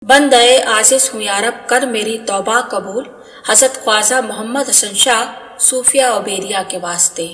बंदे आजिज हूँ यारब, कर मेरी तौबा कबूल। हजरत ख्वाजा मोहम्मद हसन शाह, सूफिया और बेरिया के वास्ते।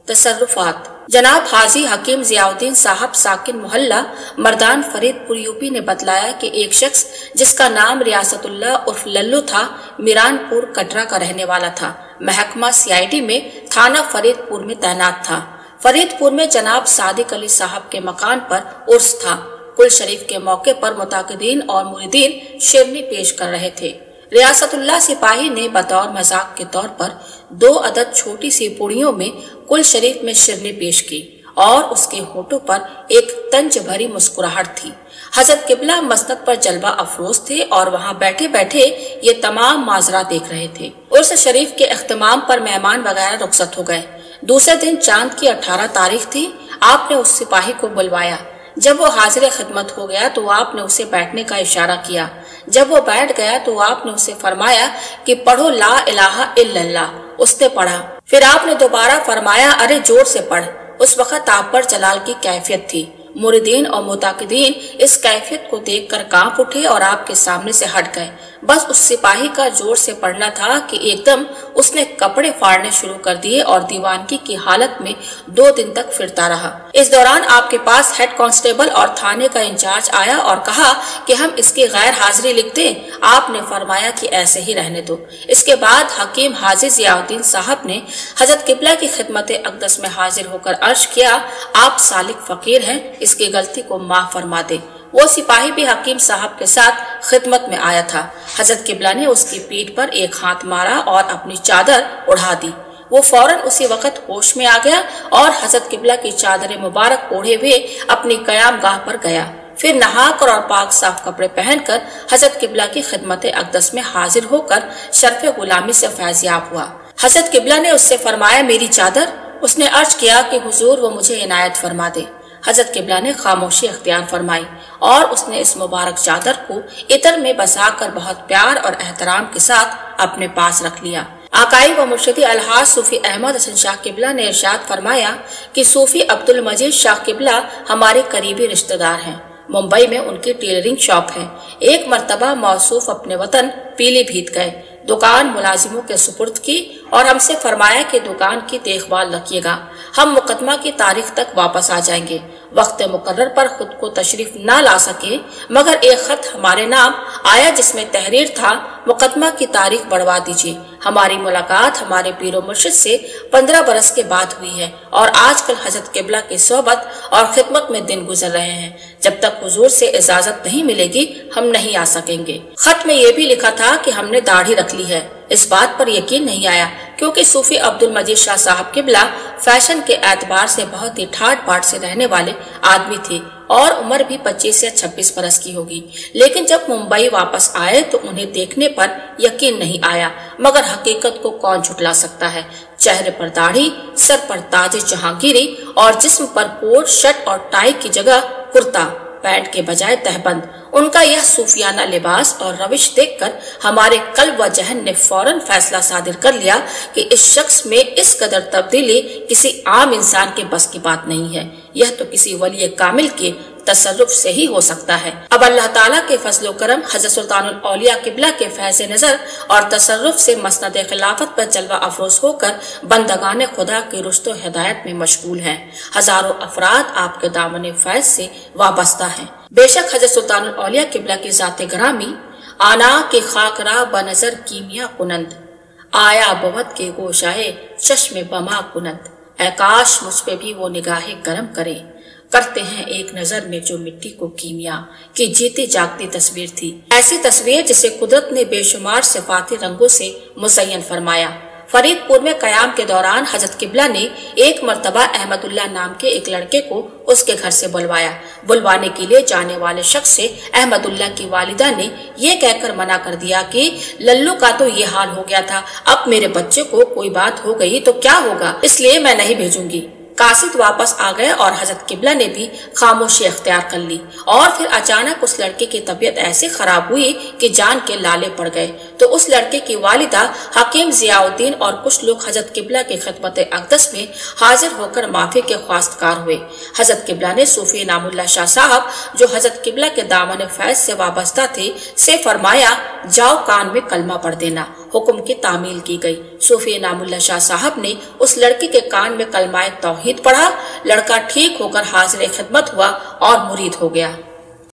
तसर्रुफात। जनाब हाजी हकीम जियाउद्दीन साहब साकिन मोहल्ला मर्दान फरीदपुर यूपी ने बतलाया कि एक शख्स जिसका नाम रियासतुल्लाह उर्फ लल्लू था, मीरानपुर कटरा का रहने वाला था। महकमा सीआईडी में थाना फरीदपुर में तैनात था। फरीदपुर में जनाब सादिक अली साहब के मकान पर उर्स था। कुल शरीफ के मौके पर मुताकिदीन और मुरीदीन शिरनी पेश कर रहे थे। रियासतुल्लाह सिपाही ने बतौर मजाक के तौर पर 2 अदद छोटी सी पुड़ियों में कुल शरीफ में शिरनी पेश की और उसके होठों पर एक तंज भरी मुस्कुराहट थी। हजरत किबला मसनद पर जलवा अफरोज थे और वहाँ बैठे बैठे ये तमाम माजरा देख रहे थे। उर्स शरीफ के इख्तिमाम पर मेहमान वगैरह रुखसत हो गए। दूसरे दिन चांद की 18 तारीख थी। आपने उस सिपाही को बुलवाया। जब वो हाजिर खिदमत हो गया तो आपने उसे बैठने का इशारा किया। जब वो बैठ गया तो आपने उसे फरमाया कि पढ़ो ला इलाहा इल्लल्लाह। उसने पढ़ा। फिर आपने दोबारा फरमाया, अरे जोर से पढ़। उस वक्त आप पर जलाल की कैफियत थी। मुरीदीन और मुताकिदीन इस कैफियत को देखकर कांप उठे और आपके सामने से हट गए। बस उस सिपाही का जोर से पढ़ना था कि एकदम उसने कपड़े फाड़ने शुरू कर दिए और दीवानगी की हालत में 2 दिन तक फिरता रहा। इस दौरान आपके पास हेड कांस्टेबल और थाने का इंचार्ज आया और कहा कि हम इसकी गैर हाजिरी लिख दें। आपने फरमाया कि ऐसे ही रहने दो। इसके बाद हकीम हाजी जियाउद्दीन साहब ने हजरत किबला की खिदमत अक़दस में हाजिर होकर अर्ज किया, आप सालिक फकीर हैं, इसकी गलती को माफ फरमा दे। वो सिपाही भी हकीम साहब के साथ खिदमत में आया था। हजरत किबला ने उसकी पीठ पर एक हाथ मारा और अपनी चादर उड़ा दी। वो फौरन उसी वक्त होश में आ गया और हजरत किबला की चादर मुबारक ओढ़े हुए अपनी कयाम गाह पर गया। फिर नहाकर और पाक साफ कपड़े पहनकर हजरत किबला की खिदमत अक़दस में हाजिर होकर शर्फ गुलामी से फैज़याब हुआ। हजरत किबला ने उससे फरमाया, मेरी चादर। उसने अर्ज किया कि हुजूर वो मुझे इनायत फरमा दे। हजरत किबला ने खामोशी अख्तियार फरमाई और उसने इस मुबारक चादर को इतर में बसाकर बहुत प्यार और एहतराम के साथ अपने पास रख लिया। आकाई व मुर्शिदी अलहाज सूफी अहमद हसन शाह किबला ने इरशाद फरमाया कि सूफी अब्दुल मजीद शाह किबला हमारे करीबी रिश्तेदार हैं। मुंबई में उनकी टेलरिंग शॉप है। एक मर्तबा मौसूफ अपने वतन पीलीभीत गए, दुकान मुलाजिमों के सुपुर्द की और हमसे फरमाया कि दुकान की देखभाल रखिएगा, हम मुकदमा की तारीख तक वापस आ जाएंगे। वक्त मुकर्रर पर खुद को तशरीफ न ला सके मगर एक खत हमारे नाम आया जिसमें तहरीर था, मुकदमा की तारीख बढ़वा दीजिए। हमारी मुलाकात हमारे पीरो मुर्शिद से 15 बरस के बाद हुई है और आजकल हजरत किबला की सोहबत और खिदमत में दिन गुजर रहे हैं। जब तक हुजूर से इजाजत नहीं मिलेगी हम नहीं आ सकेंगे। खत में ये भी लिखा था कि हमने दाढ़ी रख ली है। इस बात पर यकीन नहीं आया क्योंकि सूफी अब्दुल मजीद शाह साहब किबला फैशन के एतबार से बहुत ही ठाट बाट से रहने वाले आदमी थे और उम्र भी 25 या 26 बरस की होगी। लेकिन जब मुंबई वापस आए तो उन्हें देखने पर यकीन नहीं आया, मगर हकीकत को कौन झुटला सकता है। चेहरे पर दाढ़ी, सर पर ताज जहांगीरी और जिस्म पर कोट शर्ट और टाई की जगह कुर्ता पैंट के बजाय तहबंद। उनका यह सूफियाना लिबास और रविश देखकर हमारे कल्ब व जहन ने फौरन फैसला सादिर कर लिया कि इस शख्स में इस कदर तब्दीली किसी आम इंसान के बस की बात नहीं है। यह तो किसी वली कामिल के तसर्रुफ से ही हो सकता है। अब अल्लाह ताला के फजलो करम हज़रत सुल्तानुल औलिया किबला के फैज़ नजर और तसर्रुफ से मसनद खिलाफत पर जलवा अफरोज होकर बंदगान खुदा की रुश्तो हिदायत में मशगूल हैं। हजारों अफराद आपके दामन फैज से वाबस्ता हैं। बेशक हज़रत सुल्तानुल औलिया किबला की जाते ग्रामी आना के खाकरा बनजर कीमिया कुनंद आया बवत के गोशाए चश्मे बमा कुनंद। ऐ काश मुझ पे भी वो निगाहे करम करे, करते हैं एक नजर में जो मिट्टी को कीमिया की जीती जागती तस्वीर थी। ऐसी तस्वीर जिसे कुदरत ने बेशुमार सिफाती रंगों से मुज़य्यन फरमाया। फरीदपुर में कयाम के दौरान हजरत किबला ने एक मर्तबा अहमदुल्लाह नाम के एक लड़के को उसके घर से बुलवाया। बुलवाने के लिए जाने वाले शख्स से अहमदुल्लाह की वालिदा ने ये कहकर मना कर दिया कि लल्लू का तो ये हाल हो गया था, अब मेरे बच्चे को कोई बात हो गई तो क्या होगा, इसलिए मैं नहीं भेजूंगी। कासिद वापस आ गए और हजरत किबला ने भी खामोशी अख्तियार कर ली। और फिर अचानक उस लड़के की तबीयत ऐसे खराब हुई कि जान के लाले पड़ गए تو اس لڑکے کی والدہ حکیم ضیاء الدین اور کچھ لوگ حضرت قبلہ کی خدمت اقدس میں حاضر ہو کر معافی کے خواستگار ہوئے۔ حضرت قبلہ نے صوفی انعام اللہ شاہ صاحب جو حضرت قبلہ کے دامن فیض سے وابستہ تھے سے فرمایا جاؤ کان میں کلمہ پڑھ دینا۔ حکم کی تعمیل کی گئی۔ صوفی انعام اللہ شاہ صاحب نے اس لڑکی کے کان میں کلمہ توحید پڑھا، لڑکا ٹھیک ہو کر حاضر خدمت ہوا اور مرید ہو گیا۔